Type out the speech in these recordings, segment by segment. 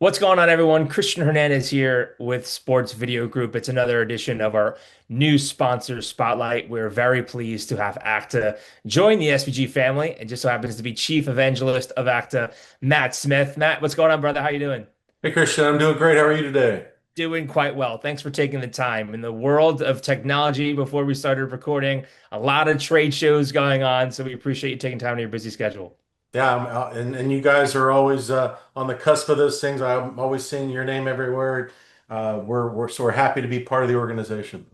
What's going on, everyone? Christian Hernandez here with Sports Video Group. It's another edition of our new sponsor spotlight. We're very pleased to have Akta join the SVG family. It just so happens to be Chief Evangelist of Akta, Matt Smith. Matt, what's going on, brother? How you doing? Hey Christian, I'm doing great. How are you today? Doing quite well. Thanks for taking the time. In the world of technology, before we started recording, a lot of trade shows going on, so we appreciate you taking time in your busy schedule. Yeah, and you guys are always on the cusp of those things. I'm always seeing your name everywhere. We're happy to be part of the organization.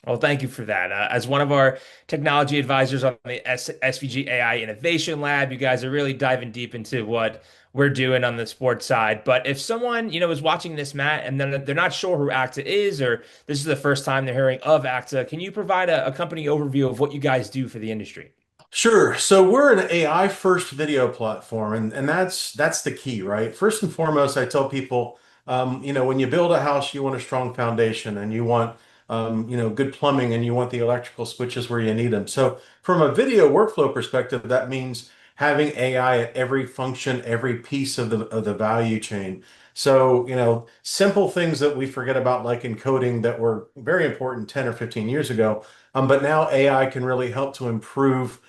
Well, thank you for that. As one of our technology advisors on the SVG AI Innovation Lab, you guys are really diving deep into what we're doing on the sports side. But if someone, is watching this, Matt, and then they're not sure who Acta is, or this is the first time they're hearing of Acta, can you provide a company overview of what you guys do for the industry? Sure. So we're an AI first video platform, and that's the key, right? First and foremost, I tell people, when you build a house, you want a strong foundation, and you want good plumbing, and you want the electrical switches where you need them. So from a video workflow perspective, that means having AI at every function, every piece of the value chain. So, simple things that we forget about, like encoding, that were very important 10 or 15 years ago. But now AI can really help to improve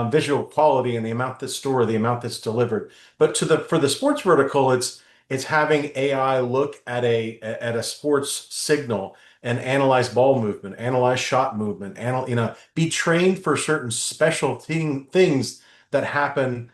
visual quality and the amount that's stored, the amount that's delivered. But for the sports vertical, it's having AI look at a sports signal and analyze ball movement, analyze shot movement, be trained for certain special things that happen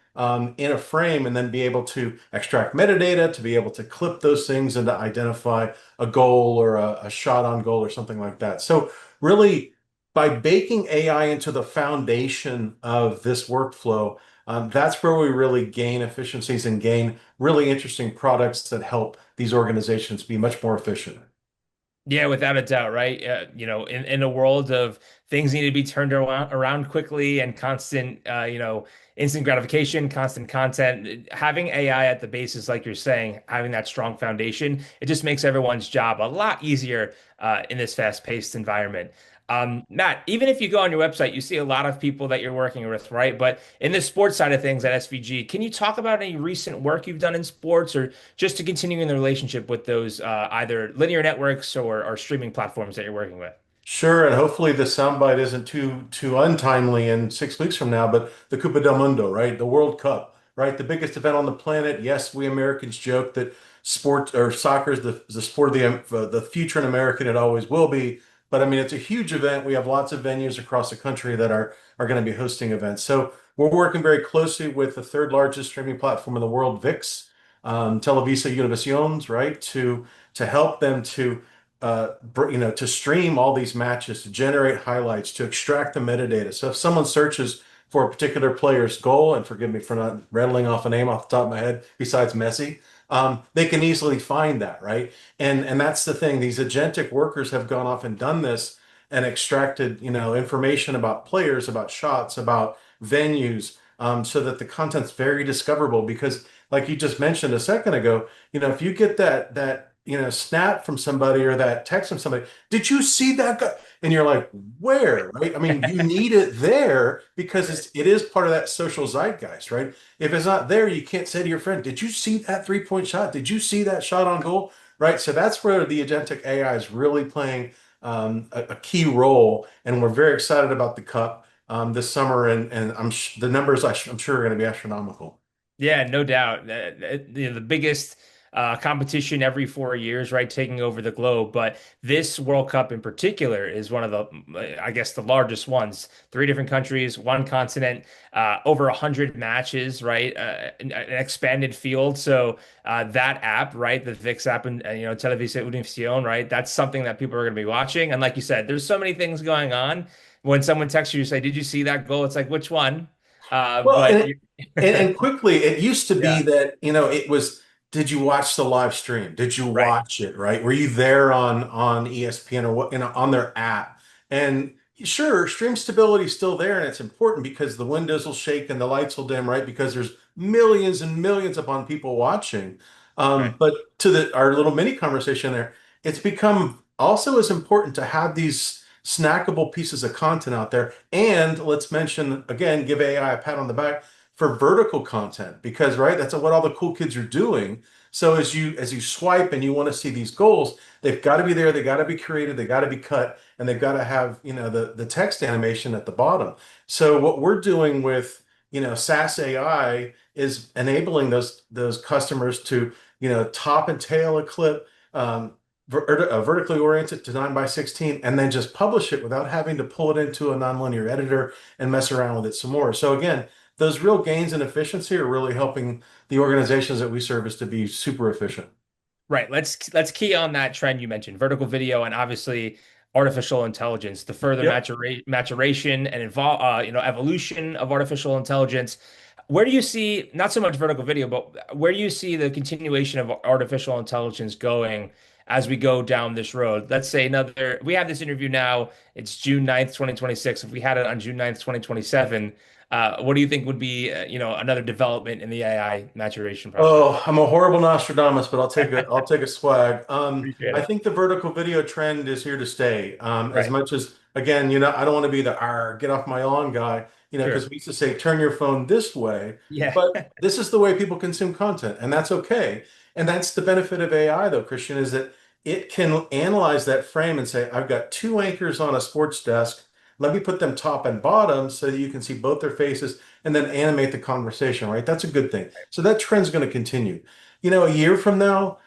in a frame, and then be able to extract metadata to be able to clip those things and to identify a goal or a shot on goal or something like that. So really, by baking AI into the foundation of this workflow, that's where we really gain efficiencies and gain really interesting products that help these organizations be much more efficient. Yeah, without a doubt, right? In a world of things need to be turned around quickly and constant, instant gratification, constant content, having AI at the basis, like you're saying, having that strong foundation, it just makes everyone's job a lot easier in this fast-paced environment. Matt, even if you go on your website, you see a lot of people that you're working with, right? But in the sports side of things at SVG, can you talk about any recent work you've done in sports or just to continue in the relationship with those either linear networks or streaming platforms that you're working with? Sure, and hopefully the soundbite isn't too untimely in 6 weeks from now, but the Copa del Mundo, right? The World Cup, right? The biggest event on the planet. Yes, we Americans joke that sport or soccer is the sport of the future in America, and it always will be. But I mean, it's a huge event. We have lots of venues across the country that are going to be hosting events. So we're working very closely with the third largest streaming platform in the world, VIX, Televisa Univisiones, right? To help them to stream all these matches, to generate highlights, to extract the metadata. So if someone searches for a particular player's goal, and forgive me for not rattling off a name off the top of my head besides Messi, they can easily find that, right? And that's the thing. These agentic workers have gone off and done this and extracted, information about players, about shots, about venues, so that the content's very discoverable. Because, like you just mentioned a second ago, if you get that snap from somebody or that text from somebody, did you see that guy? And you're like, where, right? I mean, you need it there because it is part of that social zeitgeist, right? If it's not there, you can't say to your friend, did you see that 3-point shot? Did you see that shot on goal? Right? So that's where the agentic AI is really playing a key role. And we're very excited about the cup this summer. And the numbers I'm sure are going to be astronomical. Yeah, no doubt. The biggest competition every 4 years, right, taking over the globe. But this World Cup in particular is one of I guess, the largest ones. Three different countries, one continent, over 100 matches, right? An expanded field. So that app, right, the VIX app, and Televisa Univision, right, that's something that people are going to be watching. And like you said, there's so many things going on. When someone texts you, say, "Did you see that goal?" It's like, which one? Well, But and quickly, it used to be yeah, that, it was, did you watch the live stream? Did you right. watch it, right? Were you there on ESPN or what, on their app? And sure, stream stability is still there, and it's important because the windows will shake and the lights will dim, right? Because there's millions and millions upon people watching. Right. But to our little mini conversation there, it's become also as important to have these snackable pieces of content out there. And let's mention again, give AI a pat on the back for vertical content because right, that's what all the cool kids are doing. So as you swipe and you want to see these goals, they've got to be there, they got to be created, they got to be cut, and they've got to have, the text animation at the bottom. So what we're doing with, SaaS AI is enabling those customers to, top and tail a clip, vertically oriented to 9 by 16, and then just publish it without having to pull it into a nonlinear editor and mess around with it some more. So again, those real gains in efficiency are really helping the organizations that we service to be super efficient. Right. Let's key on that trend you mentioned, vertical video and obviously artificial intelligence, the further Yep. maturation and evolution of artificial intelligence. Where do you see not so much vertical video, but where do you see the continuation of artificial intelligence going as we go down this road? Let's say we have this interview now, it's June 9th, 2026. If we had it on June 9th, 2027, what do you think would be, another development in the AI maturation process? Oh, I'm a horrible Nostradamus, but I'll take a swag. Appreciate I it. think the vertical video trend is here to stay. As Right. much as again, I don't want to be the get off my lawn guy, because Sure. we used to say turn your phone this way, Yeah. but this is the way people consume content, and that's okay. And that's the benefit of AI, though, Christian, is that it can analyze that frame and say, I've got two anchors on a sports desk. Let me put them top and bottom so that you can see both their faces and then animate the conversation, right? That's a good thing. So that trend's going to continue. A year from now,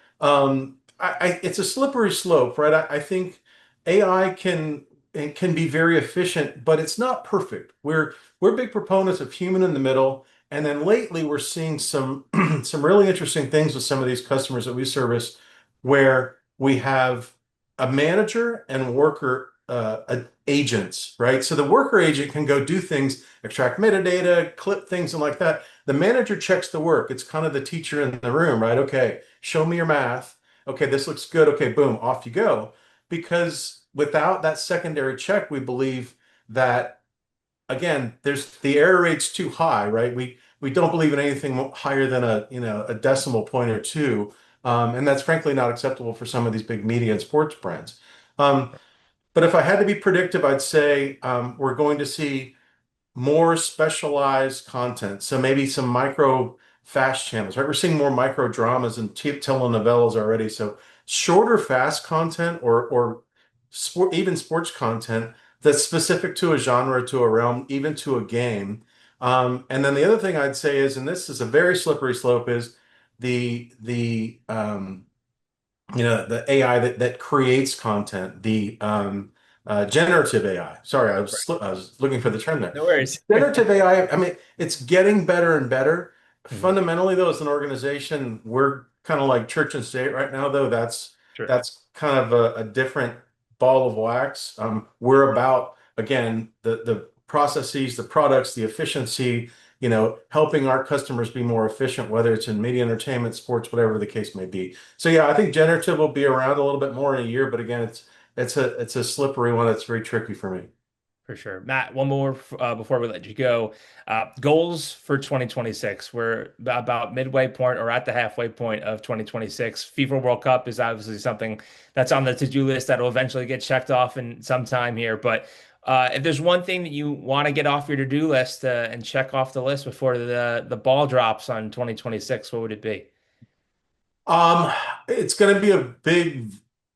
it's a slippery slope, right? I think AI can be very efficient, but it's not perfect. We're big proponents of human in the middle, and then lately we're seeing some some really interesting things with some of these customers that we service, where we have a manager and worker agents, right? So the worker agent can go do things, extract metadata, clip things, and like that. The manager checks the work. It's kind of the teacher in the room, right? Okay, show me your math. Okay, this looks good. Okay, boom, off you go. Because without that secondary check, we believe that again, there's the error rate's too high, right? We don't believe in anything higher than a decimal point or two, and that's frankly not acceptable for some of these big media and sports brands. Um, but if I had to be predictive, I'd say we're going to see more specialized content. So maybe some micro fast channels, right? We're seeing more micro dramas and telenovelas already. So shorter, fast content or even sports content that's specific to a genre, to a realm, even to a game. And then the other thing I'd say is, and this is a very slippery slope, is the AI that creates content, the generative AI. Sorry, I was looking for the term there. No worries. Generative AI, I mean, it's getting better and better. Mhm. Fundamentally, though, as an organization, we're kind of like church and state right now, though. That's Sure. that's kind of a different ball of wax. We're about, again, the processes, the products, the efficiency, helping our customers be more efficient, whether it's in media, entertainment, sports, whatever the case may be. So yeah, I think generative will be around a little bit more in a year, but again, it's a slippery one that's very tricky for me. For sure. Matt, one more before we let you go. Goals for 2026. We're about midway point or at the halfway point of 2026. FIFA World Cup is obviously something that's on the to-do list that will eventually get checked off in some time here. But if there's one thing that you want to get off your to-do list and check off the list before the ball drops on 2026, what would it be? Um, it's going to be a big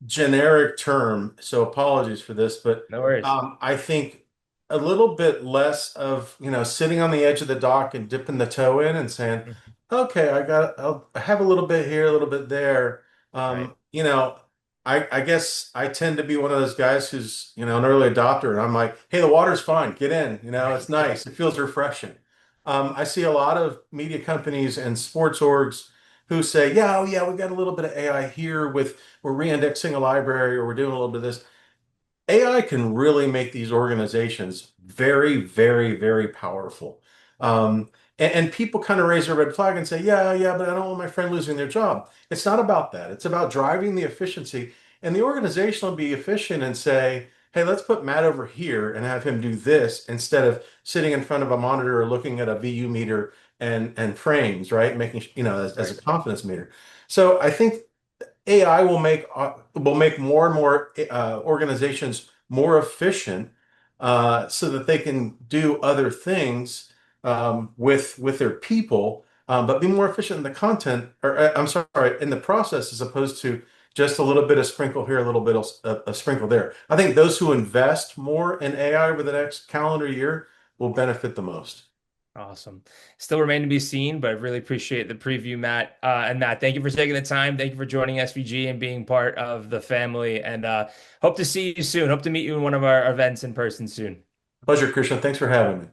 generic term, so apologies for this, but No worries. I think a little bit less of, sitting on the edge of the dock and dipping the toe in and saying, Mhm. okay, I have a little bit here, a little bit there. Right. I guess I tend to be one of those guys who's, an early adopter, and I'm like, hey, the water's fine, get in, it's nice, it feels refreshing. I see a lot of media companies and sports orgs who say, yeah, oh yeah, we've got a little bit of AI here with we're reindexing a library or we're doing a little bit of this. AI can really make these organizations very, very, very powerful. And people kind of raise a red flag and say, yeah, yeah, but I don't want my friend losing their job. It's not about that. It's about driving the efficiency. And the organization will be efficient and say, hey, let's put Matt over here and have him do this instead of sitting in front of a monitor or looking at a VU meter and frames, right? Making, as Right. a confidence meter. So I think AI will make more and more organizations more efficient so that they can do other things. with their people, but be more efficient in the content, or I'm sorry, in the process, as opposed to just a little bit of sprinkle here, a little bit of a sprinkle there. I think those who invest more in AI over the next calendar year will benefit the most. Awesome. Still remain to be seen, but I really appreciate the preview, Matt. And Matt, thank you for taking the time. Thank you for joining SVG and being part of the family. And hope to see you soon. Hope to meet you in one of our events in person soon. Pleasure, Christian. Thanks for having me.